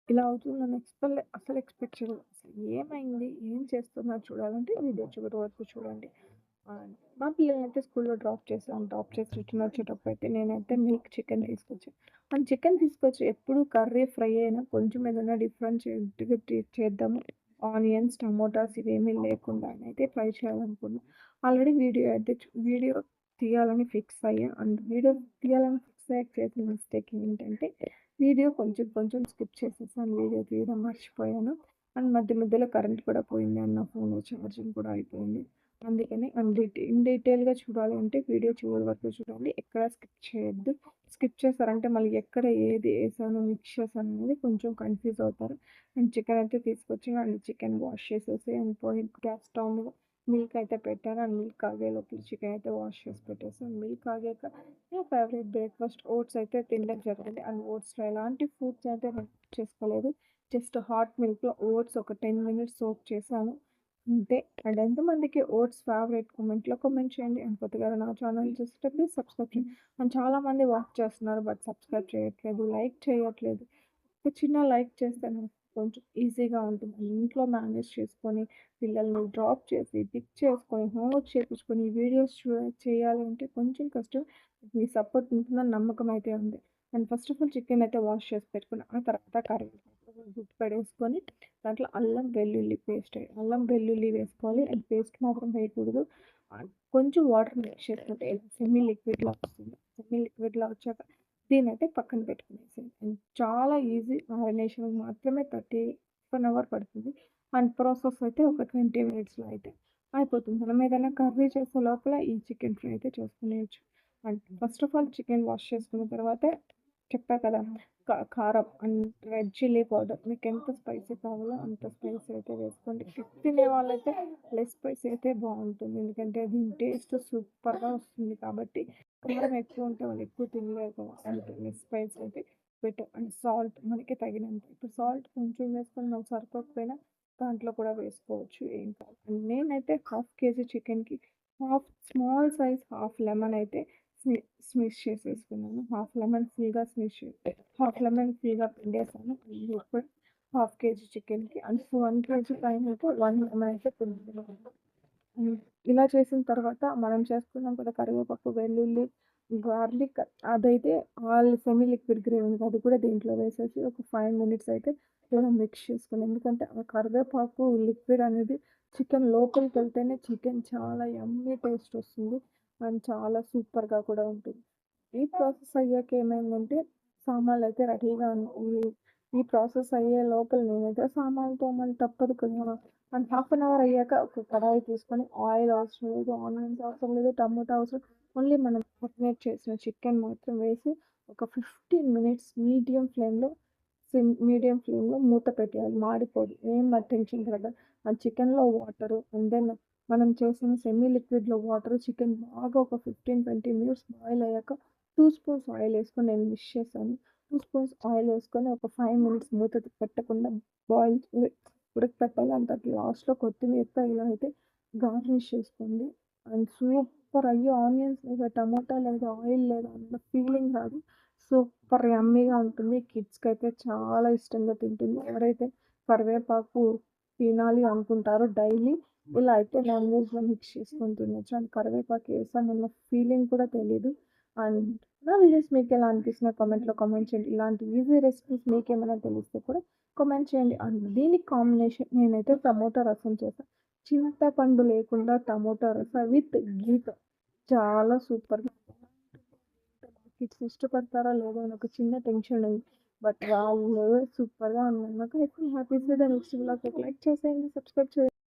ఇలా అవుతుందని అసలు ఎక్స్‌పెక్ట్ చేయలేదు. అసలు ఏమైంది? ఏం చేస్తున్నారు చూడాలంటే వీడియో చివరి వరకు చూడండి. మా పిల్లలనైతే స్కూల్‌లో డ్రాప్ చేశాను. డ్రాప్ చేసి రిటర్న్ వచ్చేటప్పుడైతే నేనైతే మిల్క్ చికెన్ తీసుకొచ్చాను. అండ్ చికెన్ తీసుకొచ్చి ఎప్పుడు కర్రీ, ఫ్రై అయినా కొంచెం ఏదైనా డిఫరెంట్‌గా చేద్దాము. ఆనియన్స్, టమోటాస్ ఇవేమీ లేకుండా అయితే ట్రై చేయాలనుకున్నా. ఆల్రెడీ వీడియో తీయాలని ఫిక్స్ అయ్యా. అండ్ వీడియో తీయాలని ఫిక్స్ అయ్యాక చేసిన మిస్టేక్ ఏంటంటే వీడియో కొంచెం కొంచెం స్కిప్ చేసేసాను. వీడియో తీయడం మర్చిపోయాను. అండ్ మధ్య మధ్యలో కరెంట్ కూడా పోయింది. అండ్ నా ఫోన్‌లో ఛార్జింగ్ కూడా అయిపోయింది. అందుకని ఇన్ డీటెయిల్‌గా చూడాలి అంటే వీడియో చివరి వరకు చూడండి. ఎక్కడ స్కిప్ చేయొద్దు. స్కిప్ చేశారంటే మళ్ళీ ఎక్కడ ఏది ఏసాను, మిక్స్ చేశాను అనేది కొంచెం కన్‌ఫ్యూజ్ అవుతారు. అండ్ చికెన్ అయితే తీసుకొచ్చి అండ్ చికెన్ వాష్ చేసేసి అండ్ పోయి గ్యాస్ స్టవ్ మీద మిల్క్ అయితే పెట్టాను. అండ్ మిల్క్ కాగేలోపు చికెన్ అయితే వాష్ చేసి పెట్టేసాను. మిల్క్ కాగాక నా ఫేవరెట్ బ్రేక్‌ఫాస్ట్ ఓట్స్ అయితే తినడం జరిగింది. అండ్ ఓట్స్‌లో ఎలాంటి ఫ్రూట్స్ అయితే నేను చేసుకోలేదు. జస్ట్ హాట్ మిల్క్‌లో ఓట్స్ ఒక 10 మినిట్స్ సోక్ చేశాను. అంతే. అండ్ ఎంతమందికి ఓట్స్ ఫేవరెట్ కామెంట్‌లో కామెంట్ చేయండి. అండ్ కొత్తగా నా ఛానల్ చూస్తుంటే ప్లీజ్ సబ్స్క్రైబ్ చేయండి. అండ్ చాలామంది వాచ్ చేస్తున్నారు బట్ సబ్స్క్రైబ్ చేయట్లేదు, లైక్ చేయట్లేదు. ఒక చిన్న లైక్ చేస్తే నాకు కొంచెం ఈజీగా ఉంటుంది. ఇంట్లో మేనేజ్ చేసుకొని, పిల్లల్ని డ్రాప్ చేసి, పిక్ చేసుకొని, హోంవర్క్ చేపించుకొని, వీడియోస్ చేయాలి అంటే కొంచెం కష్టం. మీ సపోర్ట్ ఉంటుందని నమ్మకం అయితే ఉంది. And first of all chicken అయితే వాష్ చేసి పెట్టుకున్నా. ఆ తర్వాత కరివేపాకు గుడ్డు పడేసుకొని దాంట్లో అల్లం వెల్లుల్లి వేసుకోవాలి. అది పేస్ట్ మాత్రం వేయకూడదు. కొంచెం వాటర్ మిక్స్ చేసుకుంటే సెమీ లిక్విడ్‌లా వస్తుంది. సెమీ లిక్విడ్‌లా వచ్చాక దీన్నయితే పక్కన పెట్టుకునేసేయండి. అండ్ చాలా ఈజీ మ్యారినేషన్‌కి మాత్రమే హాఫ్ అన్ అవర్ పడుతుంది. అండ్ ప్రాసెస్ అయితే ఒక 20 మినిట్స్‌లో అయితే అయిపోతుంది. మనం ఏదైనా కర్రీ చేసే లోపల ఈ చికెన్ ఫ్రై అయితే చేసుకునేయొచ్చు. And first of all chicken wash చేసుకున్న తర్వాత చెప్పా కదా! కారం అండ్ రెడ్ చిల్లీ పౌడర్ మీకెంత స్పైసీ కావాలో అంత స్పైసీ అయితే వేసుకోండి. ఫిష్ తినే వాళ్ళైతే లెస్ స్పైసీ అయితే బావుంటుంది. ఎందుకంటే దీని టేస్ట్ సూపర్‌గా వస్తుంది కాబట్టి కారం ఎక్కువ ఉంటే వాళ్ళు ఎక్కువ తినలేరు కదా! అందుకే లెస్ స్పైసీ అయితే బెటర్. అండ్ సాల్ట్ మనకి తగినంత. ఇప్పుడు సాల్ట్ కొంచెం వేసుకొని మనకు సరిపోకపోయినా దాంట్లో కూడా వేసుకోవచ్చు. ఏం కాదు. అండ్ నేనైతే హాఫ్ కేజీ చికెన్‌కి స్మాల్ సైజ్ హాఫ్ లెమన్ అయితే స్మి స్మిష్ చేసేసుకున్నాను. హాఫ్ లెమన్ ఫుల్‌గా పిండేసాను. ఇప్పుడు హాఫ్ కేజీ చికెన్‌కి అండ్ 1 కేజీ పైనైతే 1 లెమన్ అయితే పిండుకున్నాను. హ్మ్. ఇలా చేసిన తర్వాత మనం చేసుకున్నాం కదా! కరివేపాకు, వెల్లుల్లి, గార్లిక్ అదైతే సెమీ లిక్విడ్ గ్రేవీ ఉంది. అది కూడా దీంట్లో వేసేసి ఒక 5 మినిట్స్ అయితే ఇలా మిక్స్ చేసుకోవాలి. ఎందుకంటే ఆ కరివేపాకు లిక్విడ్ అనేది చికెన్ లోపలికెళ్తేనే చికెన్ చాలా యమ్మీ టేస్ట్ వస్తుంది. అండ్ చాలా సూపర్‌గా కూడా ఉంటుంది. ఈ ప్రాసెస్ అయ్యాక ఏమైందంటే సామాన్లయితే రెడీగా ఉన్నాయి. ఈ ప్రాసెస్ అయ్యే లోపల నేనైతే సామాన్లు తోమాలి తప్పదు కదా! అండ్ హాఫ్ అన్ అవర్ అయ్యాక ఒక కడాయి తీసుకొని ఆయిల్ అవసరం లేదు, ఆనియన్స్ అవసరం లేదు, టమోటా అవసరం ఓన్లీ మనం మారినేట్ చేసిన చికెన్ మాత్రం వేసి ఒక 15 మినిట్స్ మీడియం ఫ్లేమ్‌లో మూత పెట్టేయాలి. మాడిపోదు. ఏం టెన్షన్ పడద్దు. ఆ చికెన్‌లో వాటరు అండ్ దెన్ మనం చేసిన సెమీ లిక్విడ్‌లో వాటరు చికెన్ బాగా ఒక 15, 20 మినిట్స్ బాయిల్ అయ్యాక 2 స్పూన్స్ ఆయిల్ ఏసుకొని నేను మిక్స్ చేశాను. 2 స్పూన్స్ ఆయిల్ ఏసుకొని ఒక 5 మినిట్స్ మూత పెట్టకుండా బాయిల్ ఉడకపెట్టాలి. అండ్ లాస్ట్‌లో కొత్తిమీరతో ఇలా అయితే గార్నిష్ చేసుకోండి. అండ్ సూపర్ అయ్యో! ఆనియన్స్ లేదా, టమాటా లేదా, ఆయిల్ లేదా అన్న ఫీలింగ్ రాదు. సూపర్ యమ్మీగా ఉంటుంది. కిడ్స్‌కైతే చాలా ఇష్టంగా తింటుంది. ఎవరైతే కరివేపాకు తినాలి అనుకుంటారో డైలీ ఇలా అయితే నాన్ వెజ్‌లో మిక్స్ చేసుకొని తినొచ్చు. అండ్ కరివేపాకు ఏసానన్న ఫీలింగ్ కూడా తెలీదు. అండ్ నా వీడియోస్ మీకెలా అనిపిస్తున్నాయో కామెంట్‌లో కామెంట్ చేయండి. ఇలాంటి ఈజీ రెసిపీస్ మీకేమైనా తెలిస్తే కూడా కామెంట్ చేయండి. అండ్ దీనికి కాంబినేషన్ నేనైతే టమోటా రసం చేశా. చింతపండు లేకుండా టమోటా రసం విత్ ఘీతో చాలా సూపర్‌గా కిడ్స్ ఇష్టపడతారా లేదా అని ఒక చిన్న టెన్షన్ ఉంది. బట్ వాళ్ళు సూపర్‌గా ఉందన్నమాట. అయితే happy to the next vlog. ఒక లైక్ చేసేయండి, సబ్స్క్రైబ్ చేయండి.